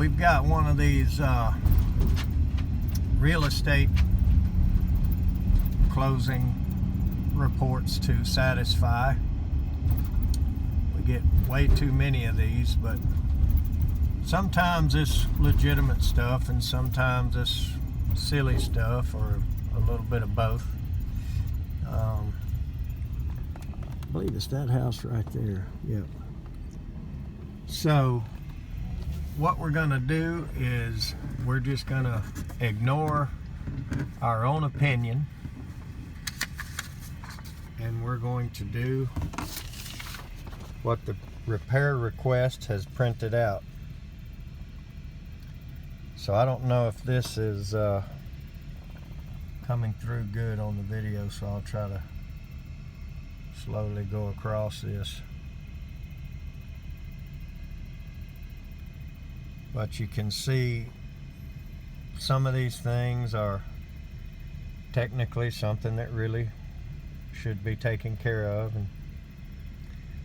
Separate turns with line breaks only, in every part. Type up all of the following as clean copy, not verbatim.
we've got one of these real estate closing reports to satisfy. We get way too many of these, but sometimes it's legitimate stuff and sometimes it's silly stuff, or a little bit of both. I believe it's that house right there. Yep. So what we're gonna do is we're just gonna ignore our own opinion, and we're going to do what the repair request has printed out. So I don't know if this is coming through good on the video, so I'll try to slowly go across this. But you can see some of these things are technically something that really should be taken care of, and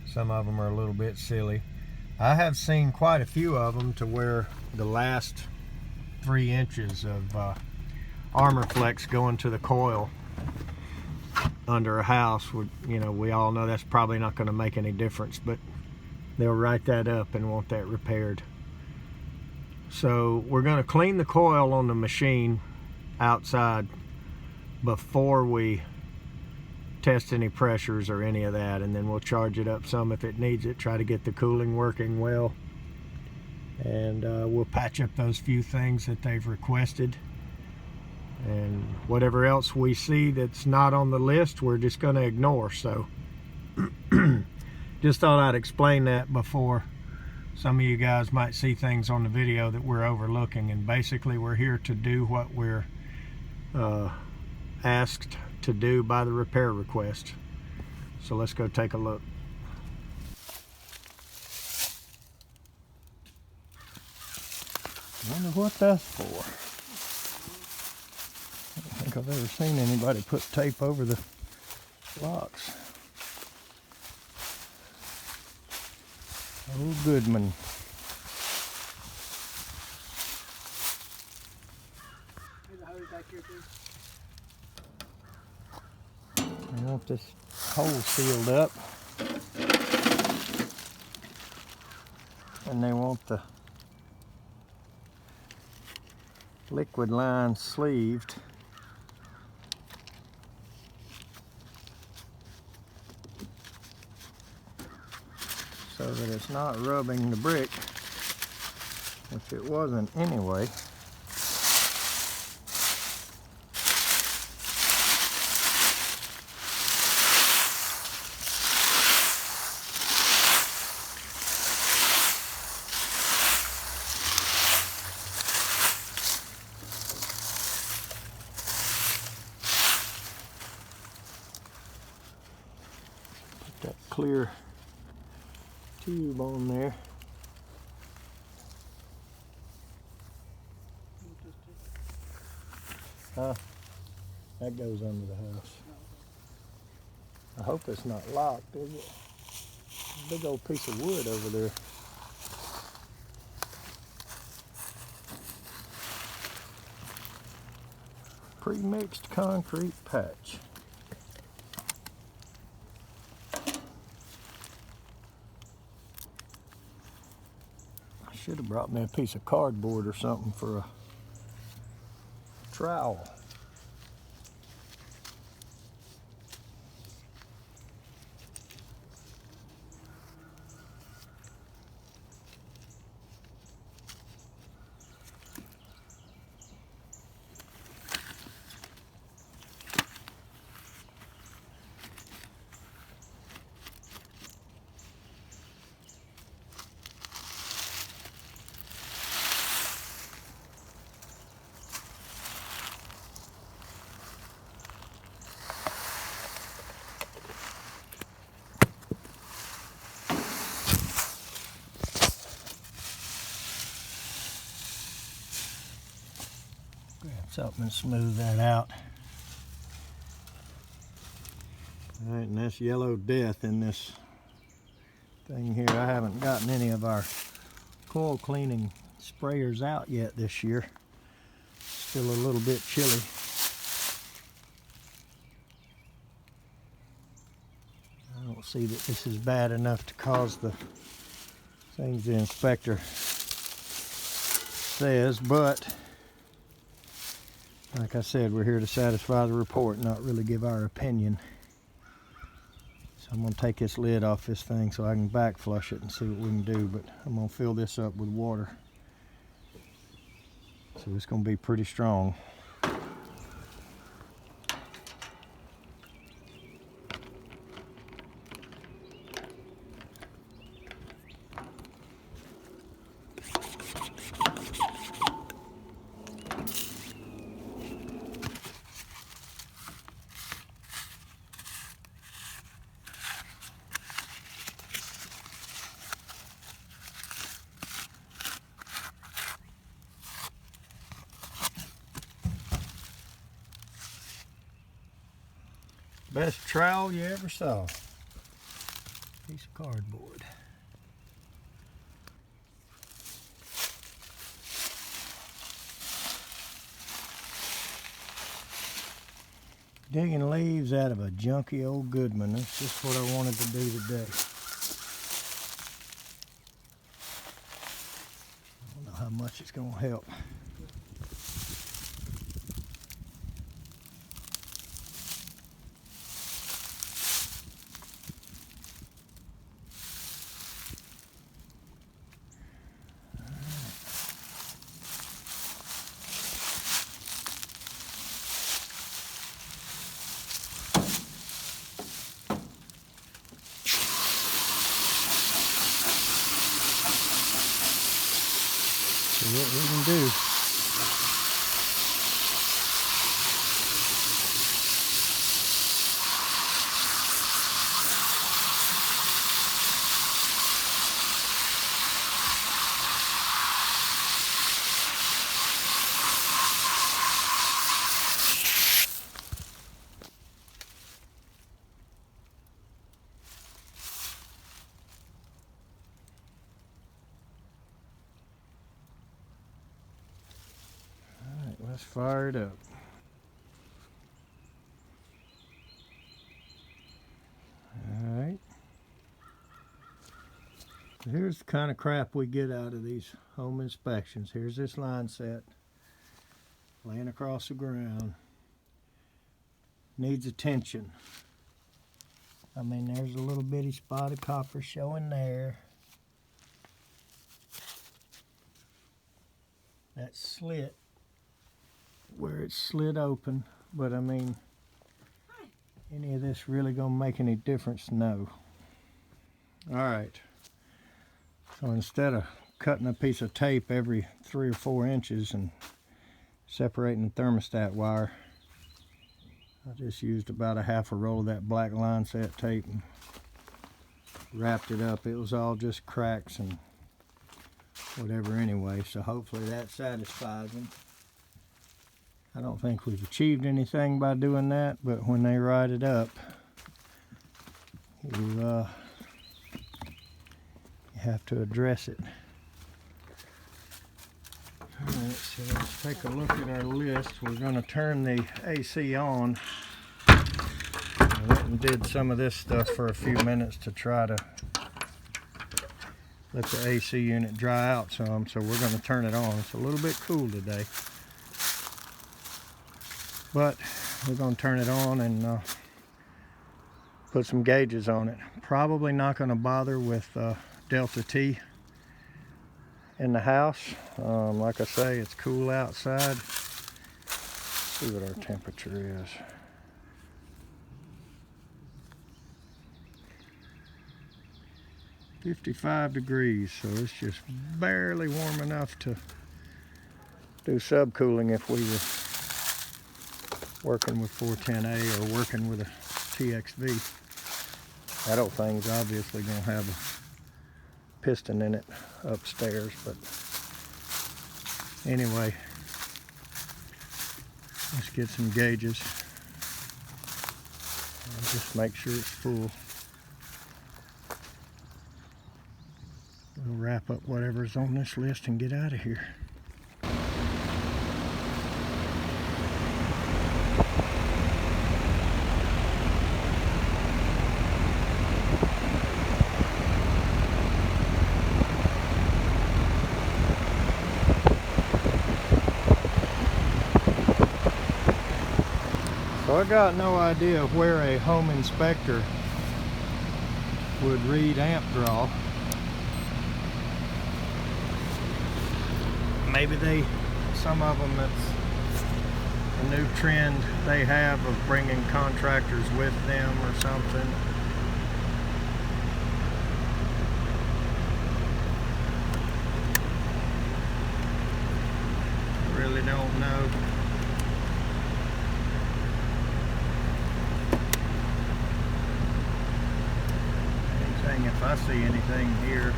some of them are a little bit silly. I have seen quite a few of them to where the last 3 inches of armor flex going to the coil under a house would, we all know that's probably not going to make any difference, but they'll write that up and want that repaired. So we're going to clean the coil on the machine outside before we test any pressures or any of that, and then we'll charge it up some if it needs it, try to get the cooling working well, and we'll patch up those few things that they've requested, and whatever else we see that's not on the list we're just going to ignore. So just thought I'd explain that before some of you guys might see things on the video that we're overlooking. And basically we're here to do what we're asked to do by the repair request. So let's go take a look. I wonder what that's for. I don't think I've ever seen anybody put tape over the locks. Old Goodman. I want this hole sealed up, and they want the liquid line sleeved. So that it's not rubbing the brick, which it wasn't anyway. Put that clear tube on there. That goes under the house. I hope it's not locked, is it? Big old piece of wood over there. Pre-mixed concrete patch. Should have brought me a piece of cardboard or something for a trowel. Something and smooth that out. All right, and that's yellow death in this thing here. I haven't gotten any of our coil cleaning sprayers out yet this year. Still a little bit chilly. I don't see that this is bad enough to cause the things the inspector says, but like I said, we're here to satisfy the report, not really give our opinion. So I'm going to take this lid off this thing so I can back flush it and see what we can do, but I'm going to fill this up with water. So it's going to be pretty strong. Best trowel you ever saw. Piece of cardboard. Digging leaves out of a junky old Goodman. That's just what I wanted to do today. I don't know how much it's going to help. See what we can do. Let's fire it up. Alright. Here's the kind of crap we get out of these home inspections. Here's this line set laying across the ground. Needs attention. I mean, there's a little bitty spot of copper showing there. That slit where it's slid open, but I mean, any of this really gonna make any difference? No. Alright, so instead of cutting a piece of tape every 3 or 4 inches and separating the thermostat wire, I just used about a half a roll of that black line set tape and wrapped it up. It was all just cracks and whatever anyway, so hopefully that satisfies them. I don't think we've achieved anything by doing that, but when they write it up, you have to address it. Alright, so let's take a look at our list. We're going to turn the AC on. I went and did some of this stuff for a few minutes to try to let the AC unit dry out some, so we're going to turn it on. It's a little bit cool today, but we're going to turn it on and put some gauges on it. Probably not going to bother with Delta T in the house. Like I say, it's cool outside. Let's see what our temperature is. $55 degrees, so it's just barely warm enough to do subcooling if we were working with 410A or working with a TXV. That old thing's obviously going to have a piston in it upstairs, but anyway, let's get some gauges and just make sure it's full. We'll wrap up whatever's on this list and get out of here. So I got no idea where a home inspector would read amp draw. Maybe some of them, it's a new trend they have of bringing contractors with them or something. I really don't know. If I see anything here,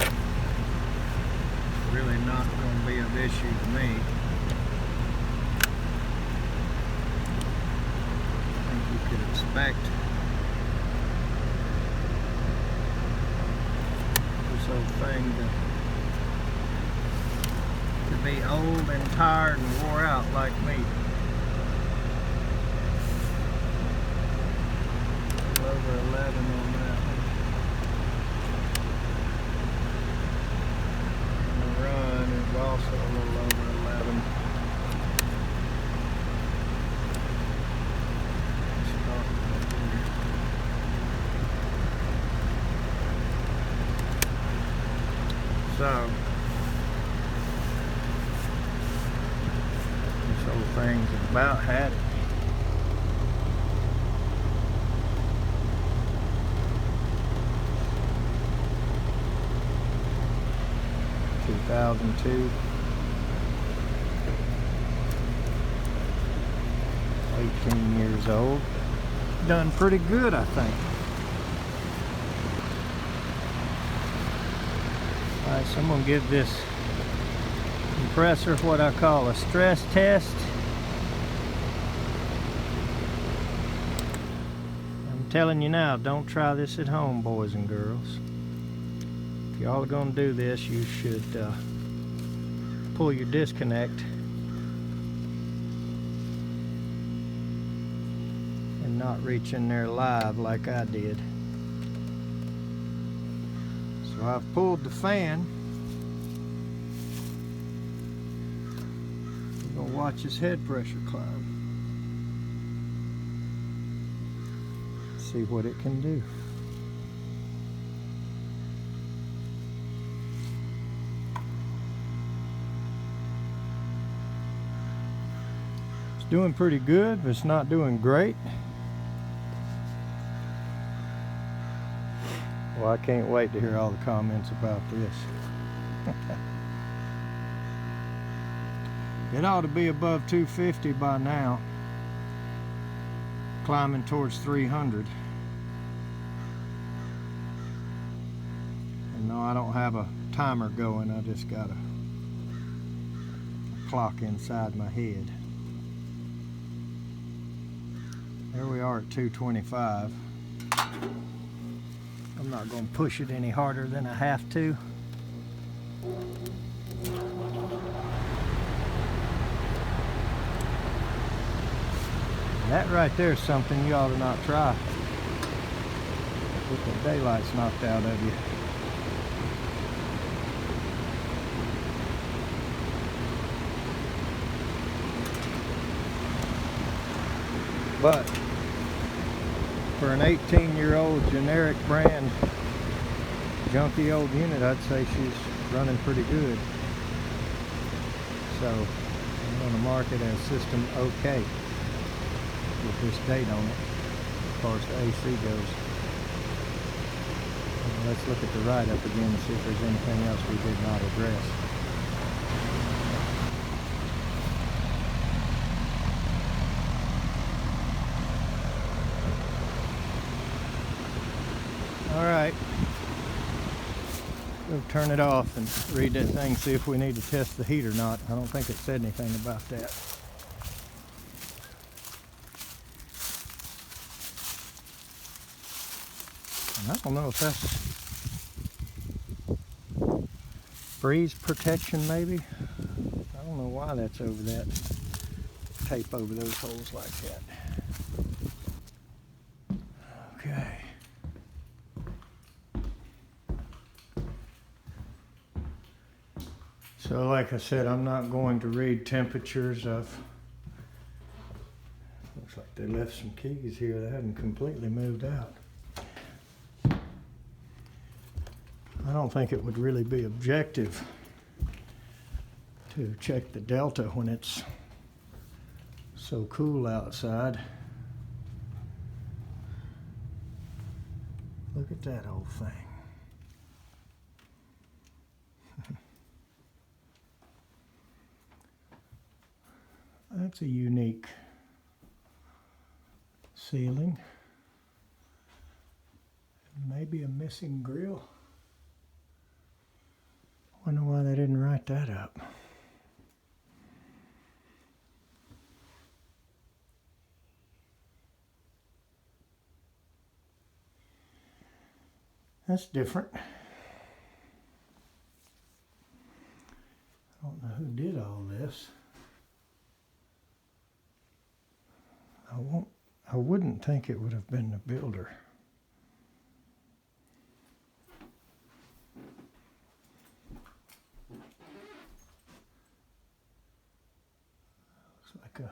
it's really not going to be of issue to me. I think you could expect this old thing to be old and tired and wore out like me. Over 11 on that. Also a little over 11. So this whole thing's about had it. (2002), 18 years old. Done pretty good, I think. Alright, so I'm going to give this compressor what I call a stress test. I'm telling you now, don't try this at home, boys and girls. If y'all are going to do this, you should pull your disconnect and not reach in there live like I did. So I've pulled the fan. We're going to watch his head pressure climb. See what it can do. Doing pretty good, but it's not doing great. Well, I can't wait to hear all the comments about this. It ought to be above 250 by now, climbing towards 300. And no, I don't have a timer going, I just got a clock inside my head. There we are at 225. I'm not going to push it any harder than I have to. That right there is something you ought to not try with the daylight's knocked out of you. But for an 18-year-old generic brand junky old unit, I'd say she's running pretty good. So I'm going to mark it as system OK with this date on it as far as the AC goes. Now let's look at the write-up again and see if there's anything else we did not address. Alright, we'll turn it off and read that thing, see if we need to test the heat or not. I don't think it said anything about that. And I don't know if that's freeze protection maybe. I don't know why that's over that. Tape over those holes like that. Okay. So like I said, I'm not going to read temperatures of, looks like they left some keys here that hadn't completely moved out. I don't think it would really be objective to check the delta when it's so cool outside. Look at that old thing. That's a unique ceiling. Maybe a missing grill. Wonder why they didn't write that up. That's different. I don't know who did all this. I wouldn't think it would have been the builder. Looks like a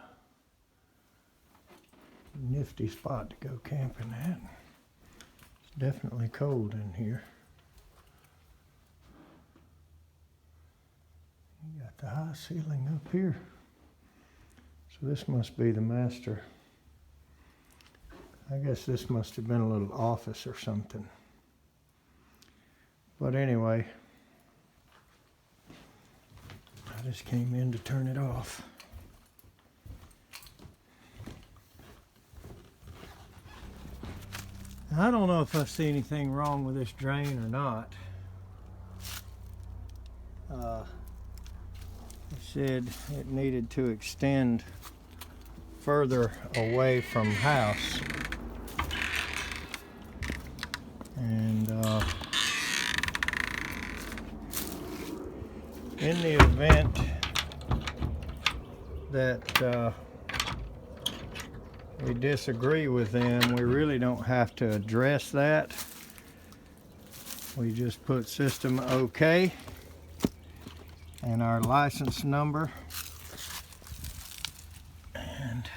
nifty spot to go camping at. It's definitely cold in here. You got the high ceiling up here. So this must be the master. I guess this must have been a little office or something. But anyway, I just came in to turn it off. I don't know if I see anything wrong with this drain or not. It said it needed to extend further away from house. And in the event that we disagree with them, we really don't have to address that. We just put system OK and our license number, and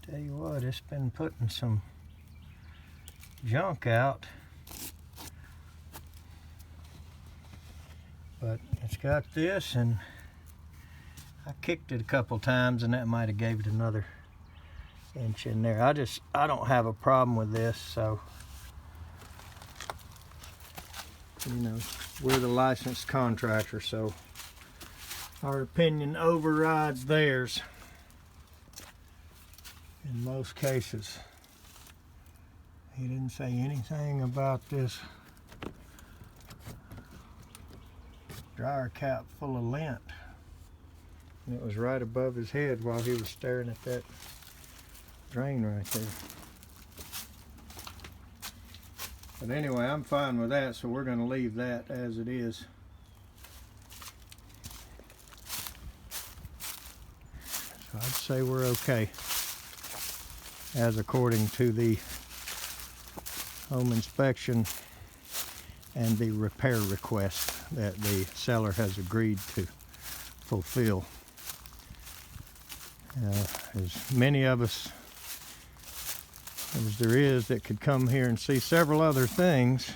tell you what, it's been putting some junk out, but it's got this, and I kicked it a couple times and that might have gave it another inch in there. I don't have a problem with this, so you know, we're the licensed contractor, so our opinion overrides theirs in most cases. He didn't say anything about this dryer cap full of lint. And it was right above his head while he was staring at that drain right there. But anyway, I'm fine with that, so we're going to leave that as it is. So I'd say we're okay, as according to the home inspection and the repair request that the seller has agreed to fulfill. As many of us as there is that could come here and see several other things,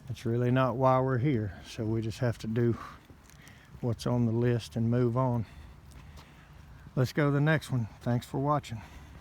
that's really not why we're here. So we just have to do what's on the list and move on. Let's go to the next one. Thanks for watching.